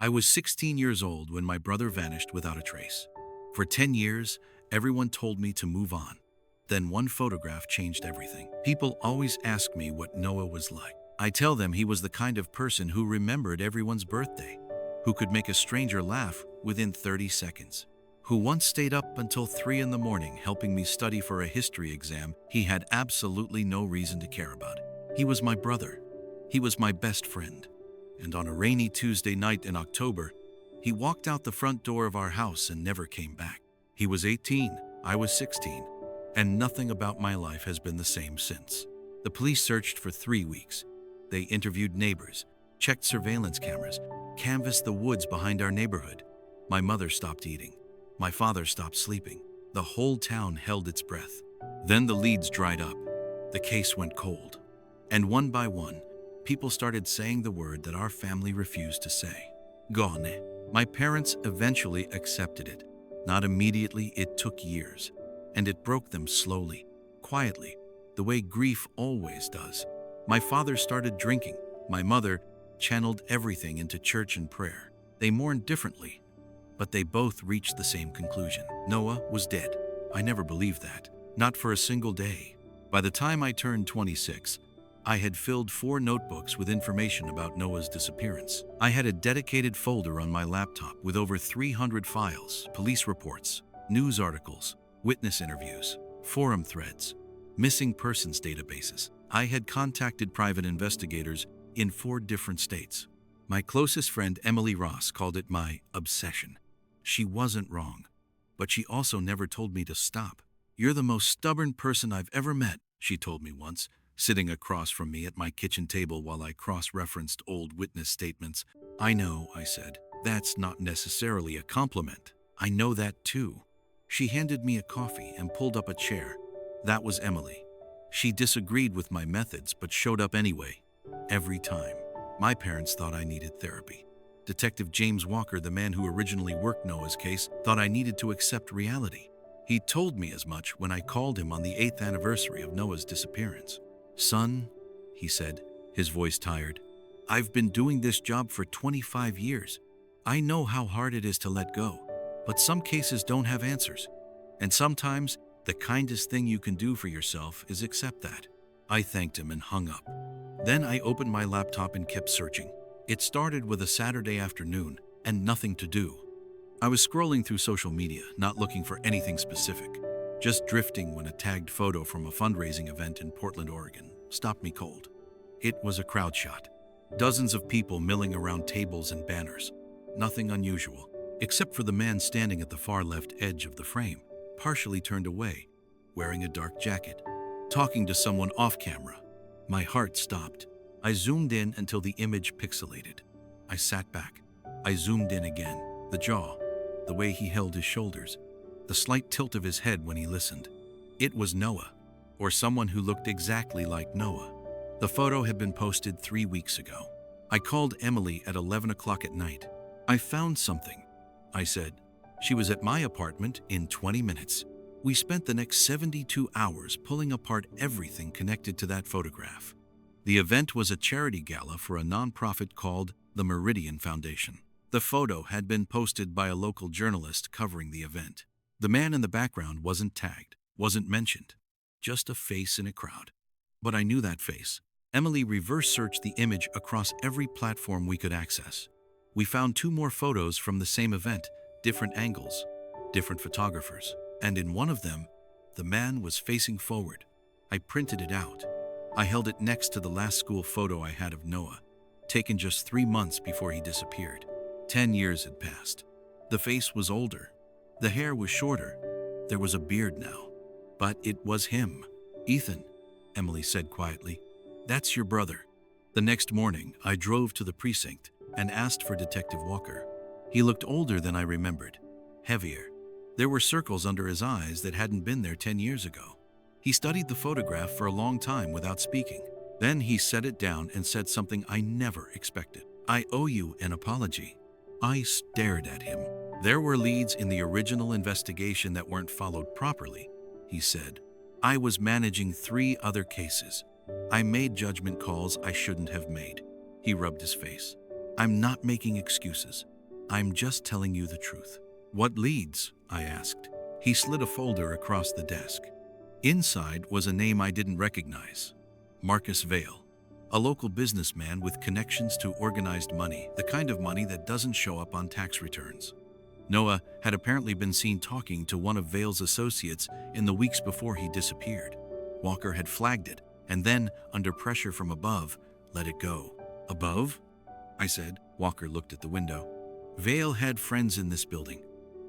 I was 16 years old when my brother vanished without a trace. For 10 years, everyone told me to move on. Then one photograph changed everything. People always ask me what Noah was like. I tell them he was the kind of person who remembered everyone's birthday, who could make a stranger laugh within 30 seconds, who once stayed up until 3 in the morning helping me study for a history exam he had absolutely no reason to care about. He was my brother. He was my best friend. And on a rainy Tuesday night in October, he walked out the front door of our house and never came back. He was 18, I was 16, and nothing about my life has been the same since. The police searched for 3 weeks. They interviewed neighbors, checked surveillance cameras, canvassed the woods behind our neighborhood. My mother stopped eating. My father stopped sleeping. The whole town held its breath. Then the leads dried up. The case went cold. And one by one, people started saying the word that our family refused to say. Gone. My parents eventually accepted it. Not immediately, it took years. And it broke them slowly, quietly, the way grief always does. My father started drinking. My mother channeled everything into church and prayer. They mourned differently, but they both reached the same conclusion. Noah was dead. I never believed that, not for a single day. By the time I turned 26, I had filled 4 notebooks with information about Noah's disappearance. I had a dedicated folder on my laptop with over 300 files, police reports, news articles, witness interviews, forum threads, missing persons databases. I had contacted private investigators in 4 different states. My closest friend Emily Ross called it my obsession. She wasn't wrong, but she also never told me to stop. "You're the most stubborn person I've ever met," she told me once, sitting across from me at my kitchen table while I cross-referenced old witness statements. "I know," I said. "That's not necessarily a compliment. I know that too." She handed me a coffee and pulled up a chair. That was Emily. She disagreed with my methods but showed up anyway. Every time. My parents thought I needed therapy. Detective James Walker, the man who originally worked Noah's case, thought I needed to accept reality. He told me as much when I called him on the 8th anniversary of Noah's disappearance. "Son," he said, his voice tired, "I've been doing this job for 25 years. I know how hard it is to let go, but some cases don't have answers. And sometimes the kindest thing you can do for yourself is accept that." I thanked him and hung up. Then I opened my laptop and kept searching. It started with a Saturday afternoon and nothing to do. I was scrolling through social media, not looking for anything specific, just drifting when a tagged photo from a fundraising event in Portland, Oregon, stopped me cold. It was a crowd shot. Dozens of people milling around tables and banners. Nothing unusual, except for the man standing at the far left edge of the frame, partially turned away, wearing a dark jacket, talking to someone off camera. My heart stopped. I zoomed in until the image pixelated. I sat back. I zoomed in again. The jaw, the way he held his shoulders, the slight tilt of his head when he listened. It was Noah, or someone who looked exactly like Noah. The photo had been posted 3 weeks ago. I called Emily at 11 o'clock at night. "I found something," I said. She was at my apartment in 20 minutes. We spent the next 72 hours pulling apart everything connected to that photograph. The event was a charity gala for a nonprofit called the Meridian Foundation. The photo had been posted by a local journalist covering the event. The man in the background wasn't tagged, wasn't mentioned, just a face in a crowd. But I knew that face. Emily reverse searched the image across every platform we could access. We found 2 more photos from the same event, different angles, different photographers. And in one of them, the man was facing forward. I printed it out. I held it next to the last school photo I had of Noah, taken just 3 months before he disappeared. 10 years had passed. The face was older. The hair was shorter. There was a beard now. But it was him. "Ethan," Emily said quietly, "that's your brother." The next morning, I drove to the precinct and asked for Detective Walker. He looked older than I remembered, heavier. There were circles under his eyes that hadn't been there 10 years ago. He studied the photograph for a long time without speaking. Then he set it down and said something I never expected. "I owe you an apology." I stared at him. "There were leads in the original investigation that weren't followed properly," he said. "I was managing 3 other cases. I made judgment calls I shouldn't have made." He rubbed his face. I'm not making excuses. I'm just telling you the truth. What leads? I asked. He slid a folder across the desk. Inside was a name I didn't recognize. Marcus Vale. A local businessman with connections to organized money, the kind of money that doesn't show up on tax returns. Noah had apparently been seen talking to one of Vale's associates in the weeks before he disappeared. Walker had flagged it, and then, under pressure from above, let it go. Above? I said. Walker looked at the window. Vale had friends in this building.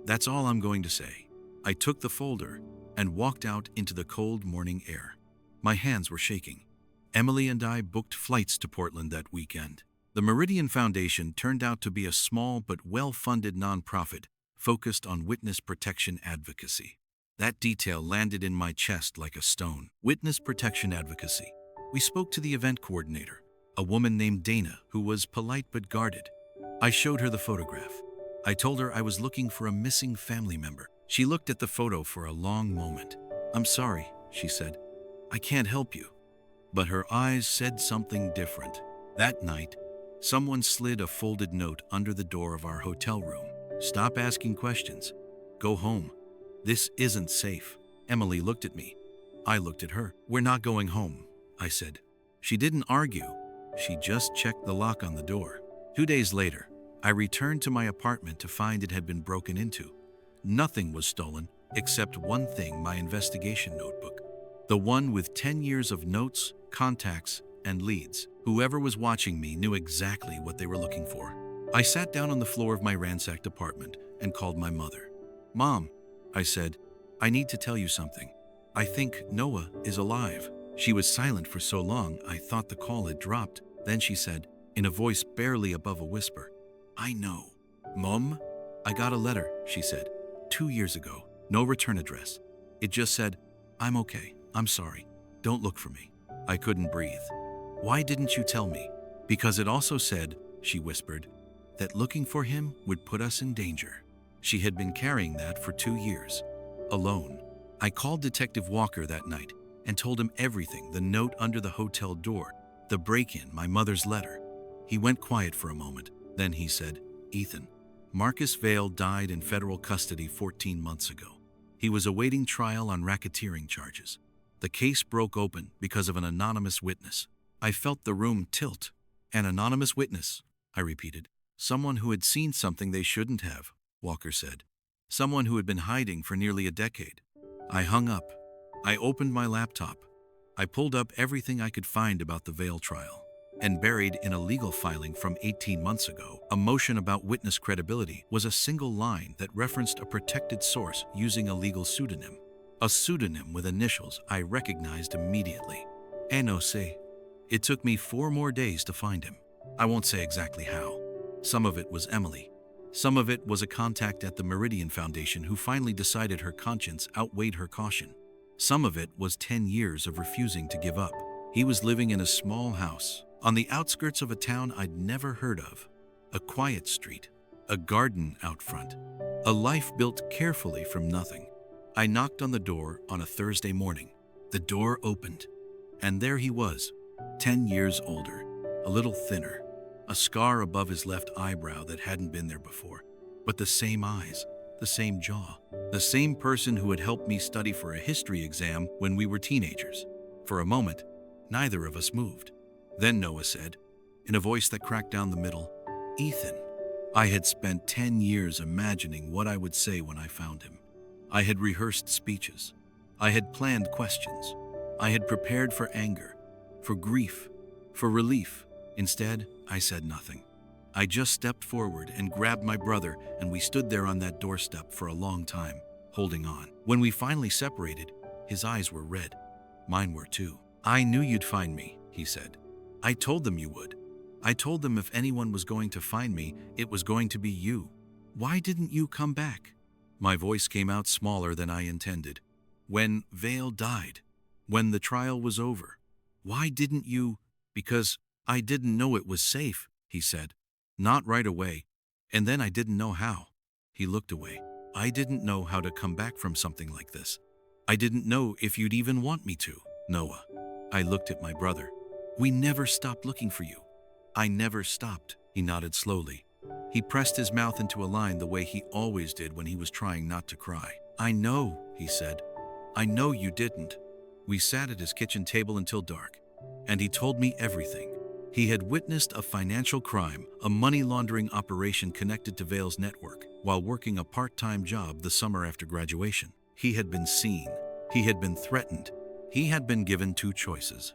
That's all I'm going to say. I took the folder and walked out into the cold morning air. My hands were shaking. Emily and I booked flights to Portland that weekend. The Meridian Foundation turned out to be a small but well-funded nonprofit focused on witness protection advocacy. That detail landed in my chest like a stone. Witness protection advocacy. We spoke to the event coordinator, a woman named Dana who was polite but guarded. I showed her the photograph. I told her I was looking for a missing family member. She looked at the photo for a long moment. "I'm sorry," she said. "I can't help you." But her eyes said something different. That night, someone slid a folded note under the door of our hotel room. "Stop asking questions. Go home. This isn't safe." Emily looked at me. I looked at her. "We're not going home," I said. She didn't argue. She just checked the lock on the door. 2 days later, I returned to my apartment to find it had been broken into. Nothing was stolen except one thing, my investigation notebook. The one with 10 years of notes, contacts, and leads. Whoever was watching me knew exactly what they were looking for. I sat down on the floor of my ransacked apartment and called my mother. "Mom," I said, "I need to tell you something. I think Noah is alive." She was silent for so long I thought the call had dropped. Then she said, in a voice barely above a whisper, "I know." "Mom?" "I got a letter," she said, 2 years ago. No return address. It just said, 'I'm okay. I'm sorry. Don't look for me.'" I couldn't breathe. "Why didn't you tell me?" "Because it also said," she whispered, "that looking for him would put us in danger." She had been carrying that for 2 years, alone. I called Detective Walker that night and told him everything, the note under the hotel door, the break-in, my mother's letter. He went quiet for a moment. Then he said, "Ethan, Marcus Vale died in federal custody 14 months ago. He was awaiting trial on racketeering charges. The case broke open because of an anonymous witness." I felt the room tilt. "An anonymous witness," I repeated. "Someone who had seen something they shouldn't have," Walker said. "Someone who had been hiding for nearly a decade." I hung up. I opened my laptop. I pulled up everything I could find about the Vale trial. And buried in a legal filing from 18 months ago, a motion about witness credibility, was a single line that referenced a protected source using a legal pseudonym. A pseudonym with initials I recognized immediately. NOC. It took me 4 more days to find him. I won't say exactly how. Some of it was Emily. Some of it was a contact at the Meridian Foundation who finally decided her conscience outweighed her caution. Some of it was 10 years of refusing to give up. He was living in a small house on the outskirts of a town I'd never heard of. A quiet street, a garden out front, a life built carefully from nothing. I knocked on the door on a Thursday morning. The door opened, and there he was, 10 years older, a little thinner, a scar above his left eyebrow that hadn't been there before, but the same eyes, the same jaw, the same person who had helped me study for a history exam when we were teenagers. For a moment, neither of us moved. Then Noah said, in a voice that cracked down the middle, "Ethan." I had spent 10 years imagining what I would say when I found him. I had rehearsed speeches. I had planned questions. I had prepared for anger, for grief, for relief. Instead, I said nothing. I just stepped forward and grabbed my brother, and we stood there on that doorstep for a long time, holding on. When we finally separated, his eyes were red. Mine were too. "I knew you'd find me," he said. "I told them you would. I told them if anyone was going to find me, it was going to be you. Why didn't you come back?" My voice came out smaller than I intended. "When Vale died, when the trial was over, why didn't you?" "Because I didn't know it was safe," he said. "Not right away. And then I didn't know how." He looked away. "I didn't know how to come back from something like this. I didn't know if you'd even want me to, Noah." I looked at my brother. "We never stopped looking for you." "I never stopped," he He nodded slowly. He pressed his mouth into a line the way he always did when he was trying not to cry. "I know," he said. "I know you didn't." We sat at his kitchen table until dark, and he told me everything. He had witnessed a financial crime, a money laundering operation connected to Vale's network, while working a part-time job the summer after graduation. He had been seen. He had been threatened. He had been given two choices.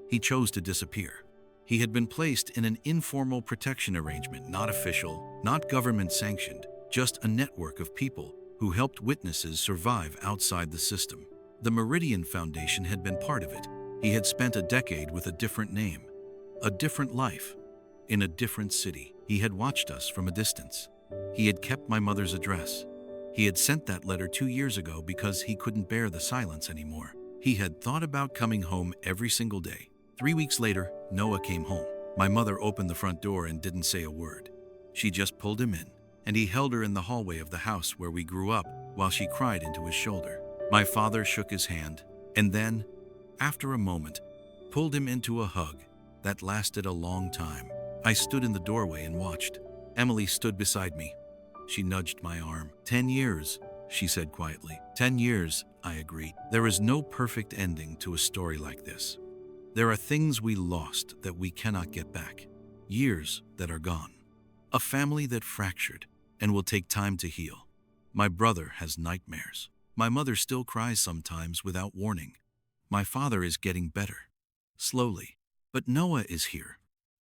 He chose to disappear. He had been placed in an informal protection arrangement, not official, not government-sanctioned, just a network of people who helped witnesses survive outside the system. The Meridian Foundation had been part of it. He had spent a decade with a different name, a different life, in a different city. He had watched us from a distance. He had kept my mother's address. He had sent that letter 2 years ago because he couldn't bear the silence anymore. He had thought about coming home every single day. 3 weeks later, Noah came home. My mother opened the front door and didn't say a word. She just pulled him in, and he held her in the hallway of the house where we grew up while she cried into his shoulder. My father shook his hand, and then, after a moment, pulled him into a hug that lasted a long time. I stood in the doorway and watched. Emily stood beside me. She nudged my arm. 10 years, she said quietly. 10 years, I agreed. There is no perfect ending to a story like this. There are things we lost that we cannot get back. Years that are gone. A family that fractured and will take time to heal. My brother has nightmares. My mother still cries sometimes without warning. My father is getting better. Slowly. But Noah is here.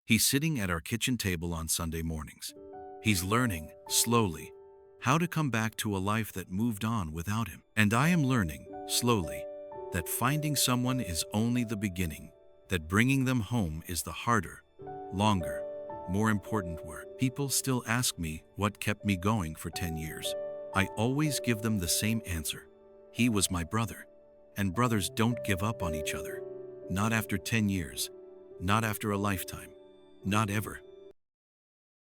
He's sitting at our kitchen table on Sunday mornings. He's learning, slowly, how to come back to a life that moved on without him. And I am learning, slowly, that finding someone is only the beginning, that bringing them home is the harder, longer, more important work. People still ask me what kept me going for 10 years. I always give them the same answer. He was my brother, and brothers don't give up on each other. Not after 10 years. Not after a lifetime. Not ever.